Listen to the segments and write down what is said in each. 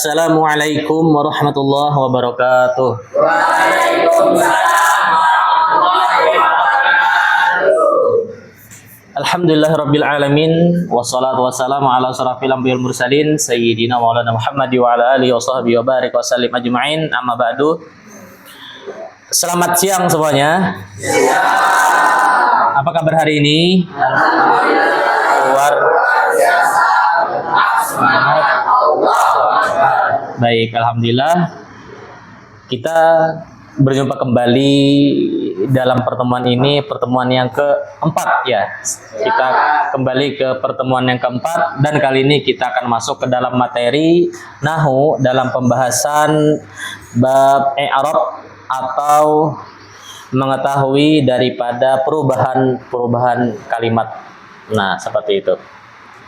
Assalamualaikum warahmatullahi wabarakatuh. Waalaikumsalam warahmatullahi wabarakatuh. Alhamdulillahirabbil alamin wassalatu wassalamu ala asyrafil anbiya'il mursalin sayyidina maulana Muhammad wa ala alihi washabbihi wa barik wa sallim ajma'in. Amma ba'du. Selamat siang semuanya. Apa kabar hari ini? Luar biasa. Baik, alhamdulillah. Kita berjumpa kembali dalam pertemuan ini, pertemuan yang keempat ya. Kita kembali ke pertemuan yang keempat dan kali ini kita akan masuk ke dalam materi Nahwu dalam pembahasan bab i'rab atau mengetahui daripada perubahan kalimat. Nah, seperti itu.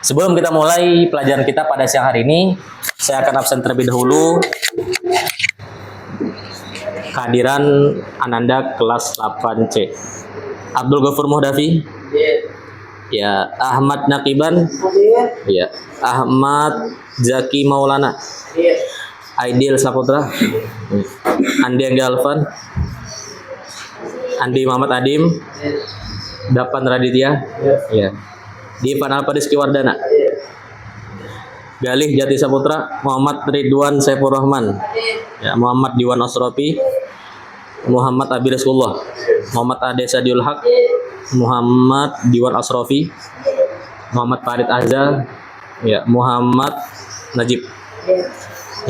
Sebelum kita mulai pelajaran kita pada siang hari ini, saya akan absen terlebih dahulu kehadiran Ananda kelas 8C. Abdul Ghafur Muhdafi? Ya. Ahmad Naqiban? Ya. Ahmad Zaki Maulana? Aidil Saputra? Andi Angga Alvan? Andi Muhammad Adim? Dapan Raditya? Ya. Divan Alpadiski Wardana, Galih Jati Saputra, Muhammad Ridwan Saifur Rahman, ya, Muhammad Diwan Asrofi, Muhammad Abi Rasulullah, Muhammad Ade Sadiul Haq, Muhammad Diwan Asrofi, Muhammad Farid Azza, ya, Muhammad Najib,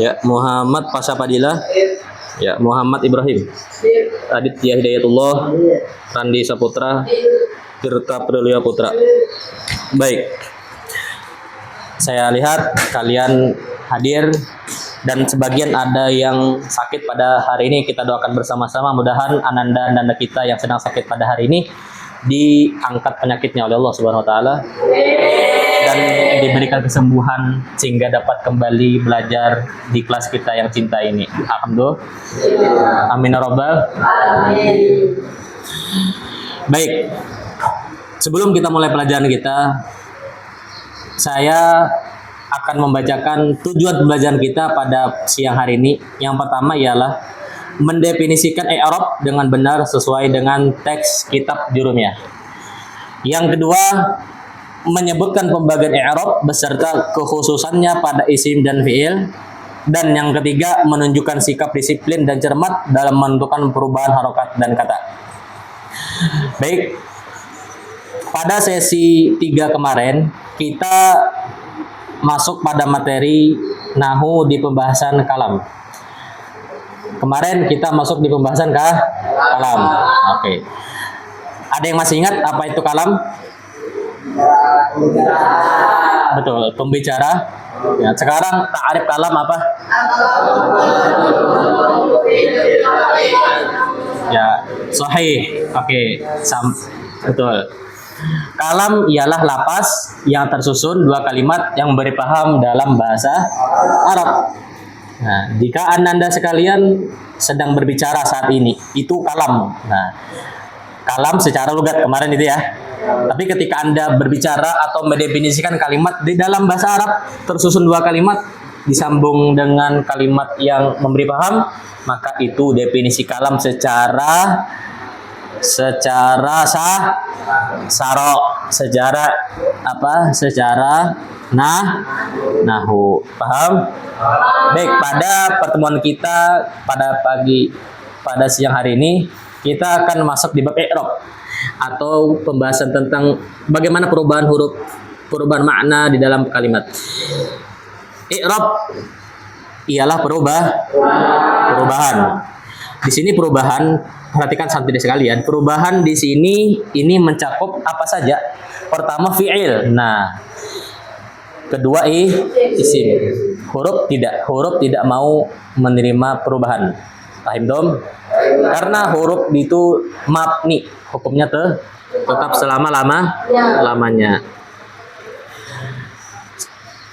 ya, Muhammad Pasha Padilla, ya, Muhammad Ibrahim, Aditya Hidayatullah, Randi Saputra, Tirta Prilia Putra. Baik, saya lihat kalian hadir dan sebagian ada yang sakit pada hari ini. Kita doakan bersama-sama mudahan Ananda kita yang sedang sakit pada hari ini diangkat penyakitnya oleh Allah Subhanahu wa taala dan diberikan kesembuhan sehingga dapat kembali belajar di kelas kita yang cinta ini. Alhamdulillah. Amin ya rabbal alamin. Baik. Sebelum kita mulai pelajaran kita, saya akan membacakan tujuan pembelajaran kita pada siang hari ini. Yang pertama ialah mendefinisikan i'rab dengan benar sesuai dengan teks kitab jurumiyah. Yang kedua, menyebutkan pembagian i'rab beserta kekhususannya pada isim dan fi'il. Dan yang ketiga, menunjukkan sikap disiplin dan cermat dalam menentukan perubahan harokat dan kata. Baik, pada sesi 3 kemarin kita masuk pada materi Nahwu di pembahasan kalam. Kemarin kita masuk di pembahasan kalam. Oke. Ada yang masih ingat apa itu kalam? Betul, pembicara. Ya, sekarang ta'arif kalam apa? Ya, sahih. Oke, betul. Kalam ialah lapas yang tersusun 2 kalimat yang memberi paham dalam bahasa Arab. Nah, jika Anda sekalian sedang berbicara saat ini, itu kalam. Nah, kalam secara logat kemarin itu ya. Tapi ketika Anda berbicara atau mendefinisikan kalimat di dalam bahasa Arab tersusun 2 kalimat disambung dengan kalimat yang memberi paham, maka itu definisi kalam secara nahwu. Paham? Baik, pada pertemuan kita pada siang hari ini kita akan masuk di bab i'rab atau pembahasan tentang bagaimana perubahan huruf, perubahan makna di dalam kalimat. I'rab ialah perubahan. Di sini perubahan, perhatikan santri sekalian, perubahan di sini ini mencakup apa saja? Pertama fi'il. Nah, kedua isim. Huruf tidak mau menerima perubahan. Paham dong? Karena huruf itu mabni, hukumnya tetap selama-lamanya.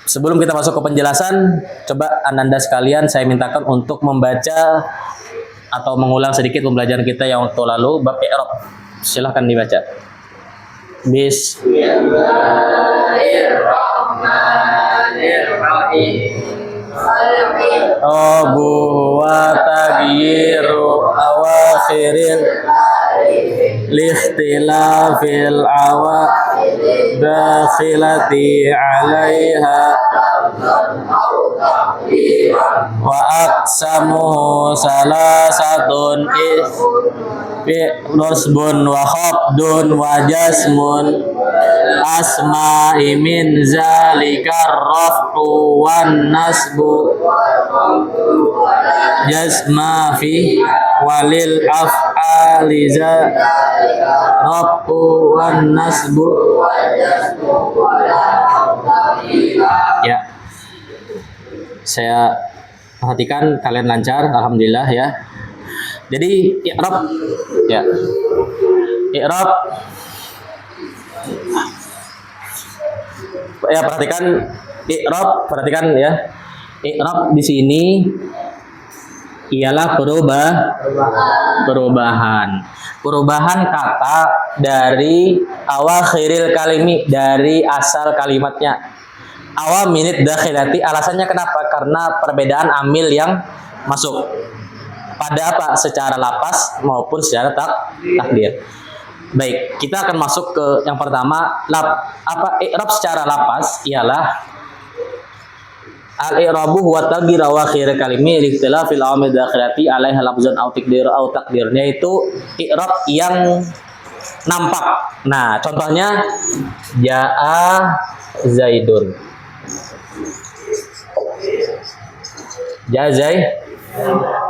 Sebelum kita masuk ke penjelasan, coba Ananda sekalian saya mintakan untuk membaca atau mengulang sedikit pembelajaran kita yang waktu lalu bab i'rab. Silahkan dibaca. Bismillahirrahmanirrahim. Rabu wa taghyiru awakhiril lihtilafil awa dakhilati 'alaiha wa aqsamuhu salasatun nasbun wa khafdun wa jasmun asma'i min zalikar raf'u wan nasbu jasma fi walil af'ali za raf'u wan nasbu. Ya, saya perhatikan kalian lancar, alhamdulillah ya. Jadi i'rab ya. I'rab ya, perhatikan ya. I'rab di sini ialah perubahan kata dari awakhiril kalimi, dari asal kalimatnya. Awaminid dakhilati, alasannya kenapa? Karena perbedaan amil yang masuk pada apa? Secara lapas maupun secara takdir. Baik, kita akan masuk ke yang pertama. I'rab secara lapas ialah al-i'rabu huwa taghyir awakhir kalimi li ikhtilafil awamil dakhilati 'alaiha lafzan aw takdirnya, itu i'rab yang nampak. Nah, contohnya jaa zaidun. Jazai.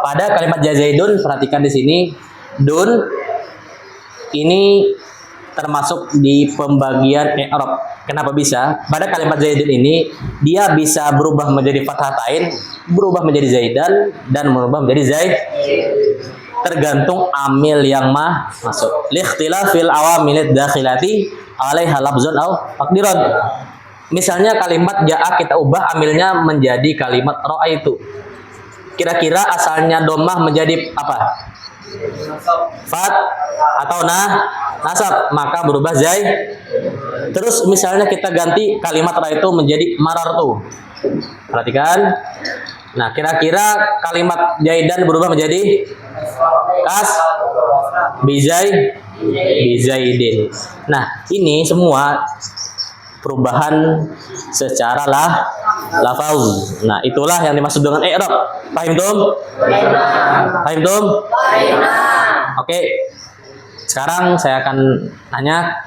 Pada kalimat jazaidun, perhatikan di sini dun ini termasuk di pembagian i'rab. Kenapa bisa? Pada kalimat zaidun ini dia bisa berubah menjadi fathatain, berubah menjadi zaidan, dan berubah menjadi zaid. Tergantung amil yang masuk. Likhtilafil awamilid dakhilati 'alaiha lafzun aw takdiran. Misalnya kalimat jaa kita ubah amilnya menjadi kalimat ra'aitu. Kira-kira asalnya domah menjadi apa? Fat atau nasab, maka berubah zaid. Terus misalnya kita ganti kalimat ra'aitu menjadi marartu. Perhatikan. Nah, kira-kira kalimat zaidan berubah menjadi bizaidin. Nah, ini semua perubahan secara lafaz. Nah, itulah yang dimaksud dengan i'rab. Paham tum? Oke. Sekarang saya akan tanya.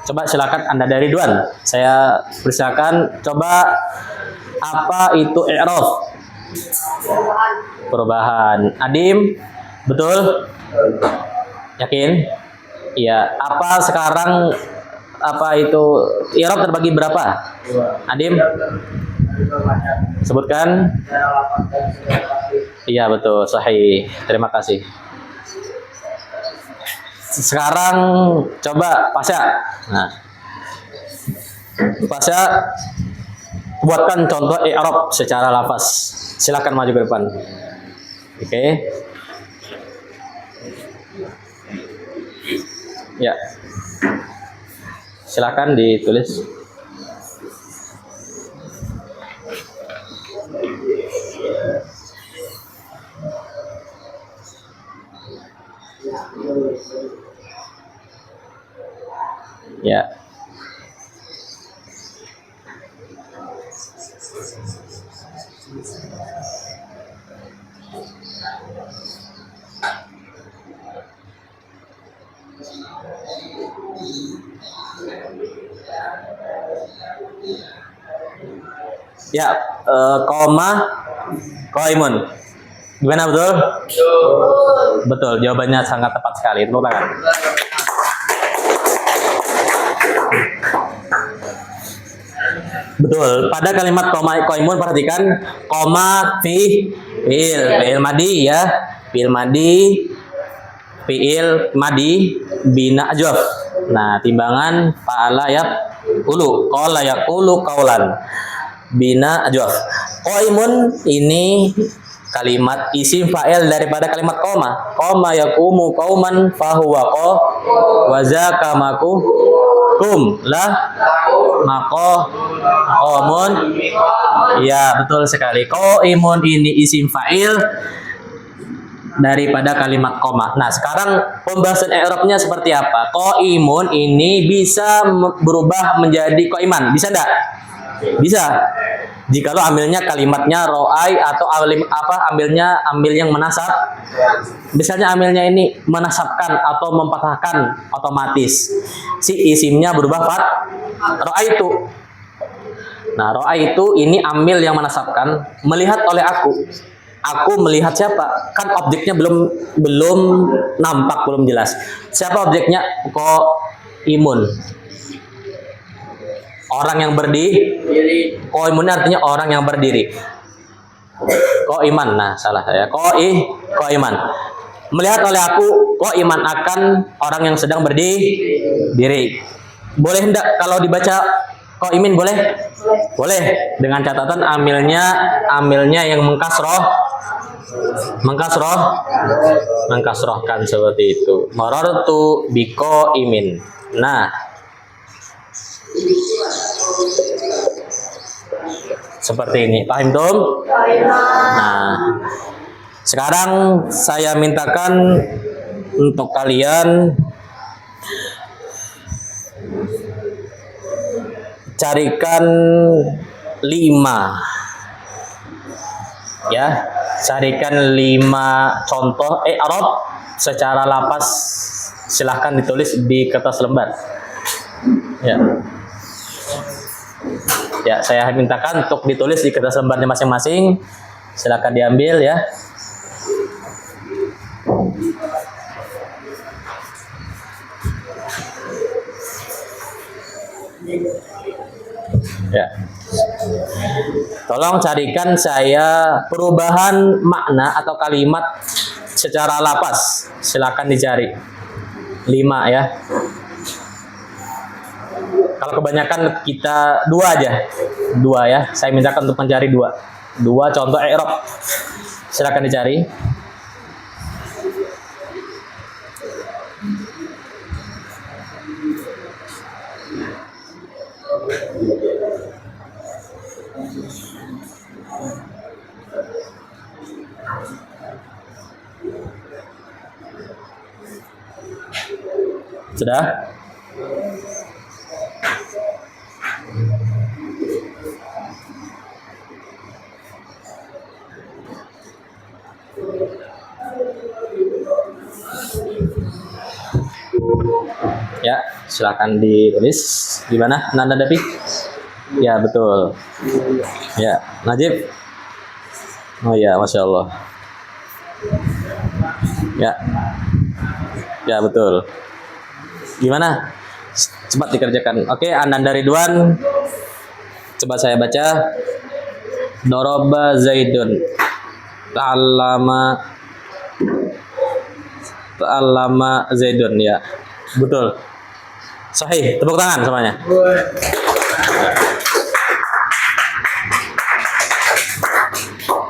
Coba silakan Anda dari Ridwan. Saya persilakan, coba apa itu i'rab? Perubahan. Adim, betul? Yakin? Iya. Apa sekarang itu i'rab terbagi berapa? Adim? Sebutkan. Iya, betul, sahih. Terima kasih. Sekarang coba Pasya. Nah, Pasya buatkan contoh i'rab secara lafaz. Silakan maju ke depan. Oke. Ya. Silakan ditulis. Ya. Ya, koma qaimun. Gimana, betul? Betul, jawabannya sangat tepat sekali. Tepuk tangan. Betul. Pada kalimat koma qaimun, perhatikan koma fi'il madi ya. Fi'il madi bina ajwaf. Nah, timbangan fa'ala yaqulu, qala yaqulu qaulan. Bina ajwaf. Qaimun ini kalimat isim fa'il daripada kalimat koma. Koma yaqumu qauman fahuwa wa zaka maku kum lah mako Qa'imun. Ya, betul sekali. Qa'imun ini isim fa'il daripada kalimat koma. Nah, sekarang pembahasan i'rabnya seperti apa? Qa'imun ini bisa berubah menjadi qa'iman. Bisa enggak? Bisa. Jikalau ambilnya kalimatnya ro'ai atau ambil yang menasab. Misalnya ambilnya ini menasabkan atau mempatahkan otomatis. Si isimnya berubah ro'ai itu. Nah, ro'ai itu ini ambil yang menasabkan melihat oleh aku. Aku melihat siapa? Kan objeknya belum nampak, belum jelas. Siapa objeknya? Qa'imun. Orang yang berdiri. Qa'imun artinya orang yang berdiri. Qa'iman. Nah, salah saya. Qa'iman. Melihat oleh aku, qa'iman akan orang yang sedang berdiri. Boleh enggak kalau dibaca qa'imin boleh? Boleh. Dengan catatan amilnya yang mengkasrohkan seperti itu. Marartu biqa'imin. Nah, seperti ini. Paham dong? Nah, sekarang saya mintakan untuk kalian carikan 5. Ya, carikan 5 contoh i'rab secara lapas. Silahkan ditulis di kertas lembar. Ya. Ya, saya mintakan untuk ditulis di kertas lembarnya masing-masing. Silakan diambil ya. Ya. Tolong carikan saya perubahan makna atau kalimat secara lapas. Silakan dicari. 5 ya. Kalau kebanyakan kita 2 aja. 2 ya. Saya mintakan untuk mencari 2. 2 contoh i'rab. Silakan dicari. Sudah? Ya, silakan ditulis. Di mana? Nanda Dapi? Ya, betul. Ya, Najib. Oh ya, Masya Allah. Ya. Ya, betul. Gimana? Cepat dikerjakan. Oke, Ananda Ridwan. Coba saya baca. Doroba Zaidun. Ta'allama Zaidun, ya. Betul. Sahih. Tepuk tangan semuanya.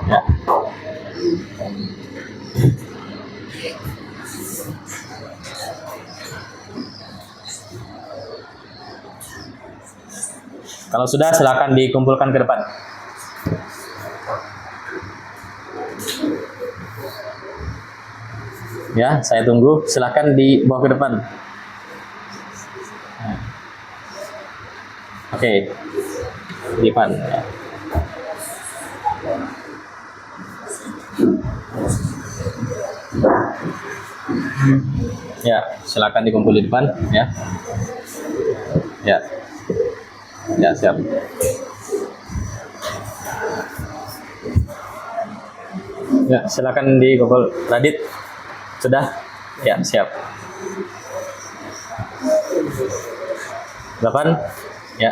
Ya. Kalau sudah, silakan dikumpulkan ke depan. Ya, saya tunggu. Silakan dibawa ke depan. Oke, di depan. Ya, silakan dikumpul di depan. Ya, ya, ya, siap. Ya, silakan dikumpul. Radit, sudah? Ya, siap. 8. Ya.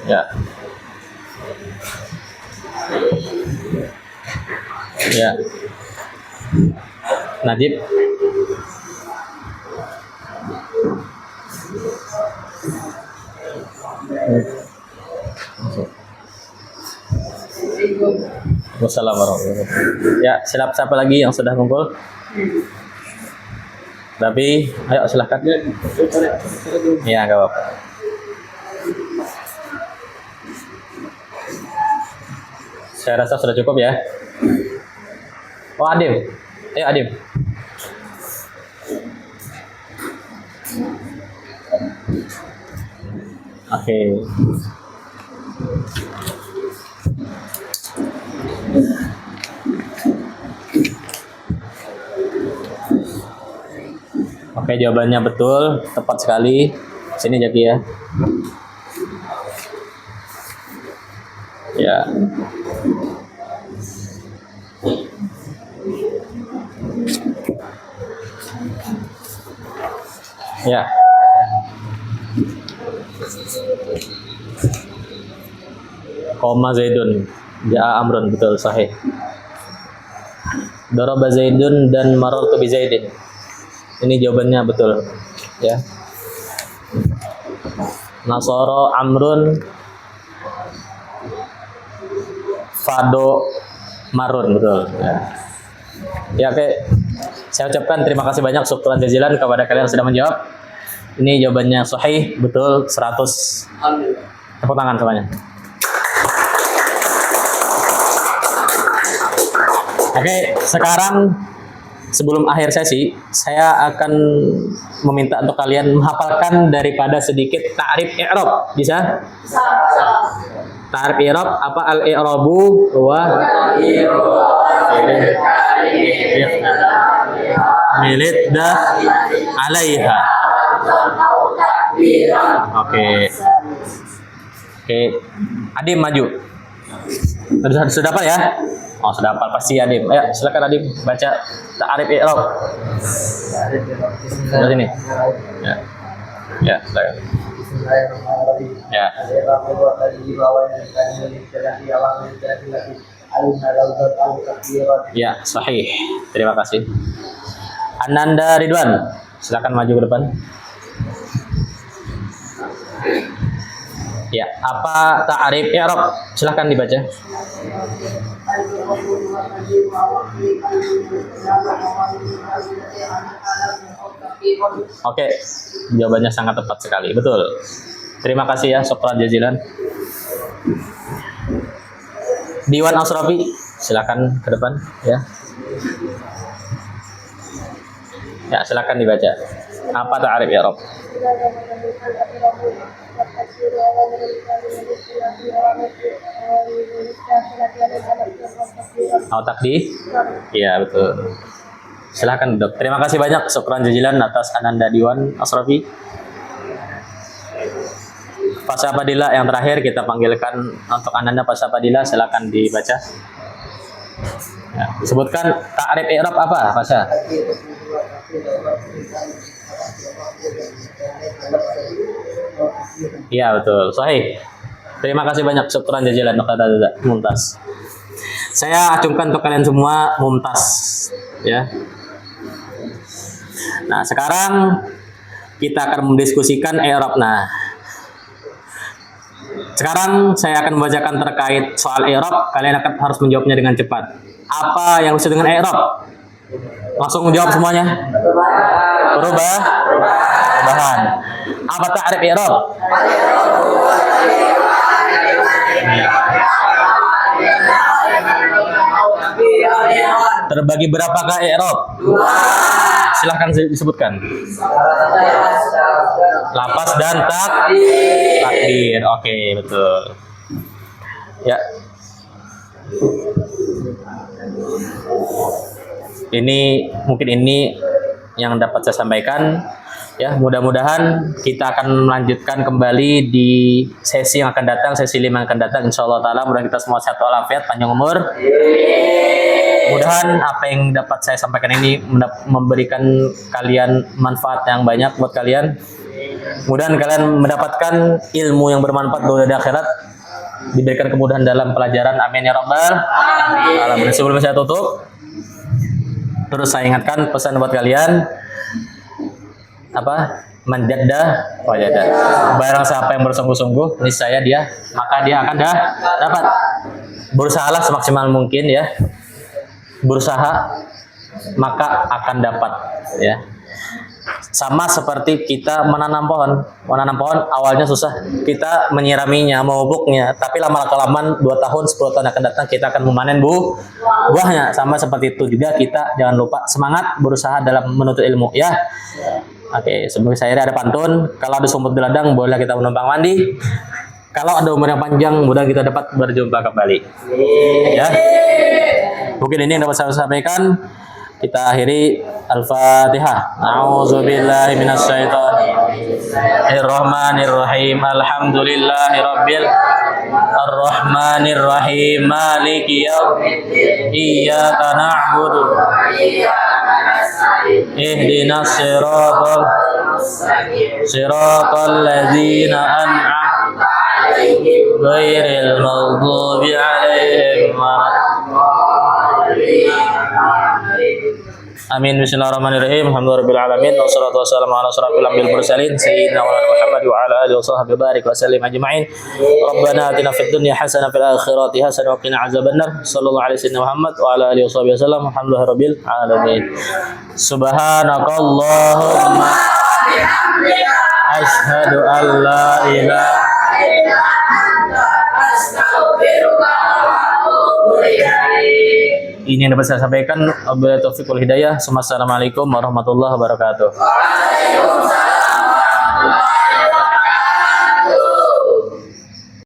Ya. Ya. Najib. Wassalamualaikum warahmatullahi wabarakatuh. Ya, siapa lagi yang sudah kumpul? Tapi ayo silahkan. Iya, nggak apa-apa. Saya rasa sudah cukup ya. Oh, Adim. Ayo Adim. Oke. Oke, jawabannya betul, tepat sekali. Sini Jaki ya. Ya. Ya. Koma Zaidun. Ja'a Amrun, betul, sahih. Daraba Zaidun dan marartu bi Zaidin. Ini jawabannya betul. Ya. Nasara Amrun Fado Marun, betul. Ya. Ya, oke. Saya ucapkan terima kasih banyak, syukran jazilan kepada kalian yang sudah menjawab. Ini jawabannya sahih, betul, 100. Tepuk tangan semuanya. Oke, sekarang sebelum akhir sesi, saya akan meminta untuk kalian menghafalkan daripada sedikit ta'rif i'rab. Bisa? Ta'rif i'rab apa? Al-i'rabu wa milidda alaiha. Oke. Oke. Adim maju. Sudah hafal ya? Oh, sudah hafal pasti Adim. Ayo, silakan Adim baca ta'rif i'rab. Dari sini. Ya. Ya, silakan. Ya. Ya, sahih. Terima kasih. Ananda Ridwan, silakan maju ke depan. Ya, apa ta'rif i'rab? Silakan dibaca. Oke, jawabannya sangat tepat sekali, betul. Terima kasih ya, syukran jazilan. Diwan Asrafi, silakan ke depan ya. Ya, silakan dibaca. Apa ta'rif i'rab? Takdir? Iya, betul. Silakan Dok. Terima kasih banyak, syukran jazilan atas Ananda Diwan Asrafi. Pak Sapadila yang terakhir kita panggilkan untuk Ananda. Pak Sapadila, silakan dibaca. Ya, sebutkan ta'rif i'rab apa, Pak Sa? Iya, betul. Sahih. Terima kasih banyak, syukran jazilan kepada Mumtaz. Saya acungkan untuk kalian semua Mumtaz ya. Nah, sekarang kita akan mendiskusikan i'rab. Nah, sekarang saya akan membacakan terkait soal i'rab. Kalian akan harus menjawabnya dengan cepat. Apa yang disebut dengan i'rab? Langsung menjawab semuanya. Perubahan. Apa ta'rif i'rab? Terbagi berapakah i'rab? Silahkan disebutkan. Lapas dan takdir. Oke, betul. Ya. Mungkin ini yang dapat saya sampaikan. Ya, mudah-mudahan kita akan melanjutkan kembali di sesi yang akan datang, sesi 5 yang akan datang, insyaallah taala. Mudah kita semua sehat walafiat, panjang umur. Mudah-mudahan apa yang dapat saya sampaikan ini memberikan kalian manfaat yang banyak buat kalian. Mudah-mudahan kalian mendapatkan ilmu yang bermanfaat dunia dan akhirat, diberikan kemudahan dalam pelajaran. Amin ya rabbal alamin. Sebelum saya tutup, terus saya ingatkan pesan buat kalian. Menjaddah wajadah. Barang siapa yang bersungguh-sungguh, niscaya maka dia akan dapat. Berusahalah semaksimal mungkin ya. Berusaha maka akan dapat ya. Sama seperti kita menanam pohon. Menanam pohon awalnya susah. Kita menyiraminya, memupuknya. Tapi lama-kelamaan 2 tahun, 10 tahun akan datang kita akan memanen buahnya. Sama seperti itu juga kita jangan lupa semangat berusaha dalam menuntut ilmu ya. Oke, sebelum saya ada pantun. Kalau ada sumut di ladang boleh kita menumpang mandi. Kalau ada umur yang panjang, mudah kita dapat berjumpa kembali. Ya. Mungkin ini yang dapat saya sampaikan. Kita akhiri Al-Fatihah. A'udzubillahi minasyaitonirrahmanirrahim. Alhamdulillahirabbil arrahmanirrahim. Maliki yaumiddin. Iyyaka na'budu wa iyyaka nasta'in. Ihdinas siratal ladzina an'amta 'alaihim ghairil maghdubi 'alaihim waladdallin. Amin. Bismillahirrahmanirrahim. Alhamdulillahirabbil alamin. Wassalatu wassalamu ala asyrafil anbiya'il mursalin sayyidina Muhammad wa ala alihi washabbihi barik wa sallim ajma'in. Rabbana atina fid dunya hasanah fil akhirati hasanah wa qina azabannar. Sallallahu alaihi wasallam Muhammad wa ala alihi washabbihi wasallam. Alhamdulillahirabbil alamin. Subhanakallahumma asyhadu an la ilaha illa anta astaghfiruka wa atubu ilaik. Ini yang dapat saya sampaikan. Wabillahi taufiq wal hidayah. Assalamualaikum warahmatullahi wabarakatuh.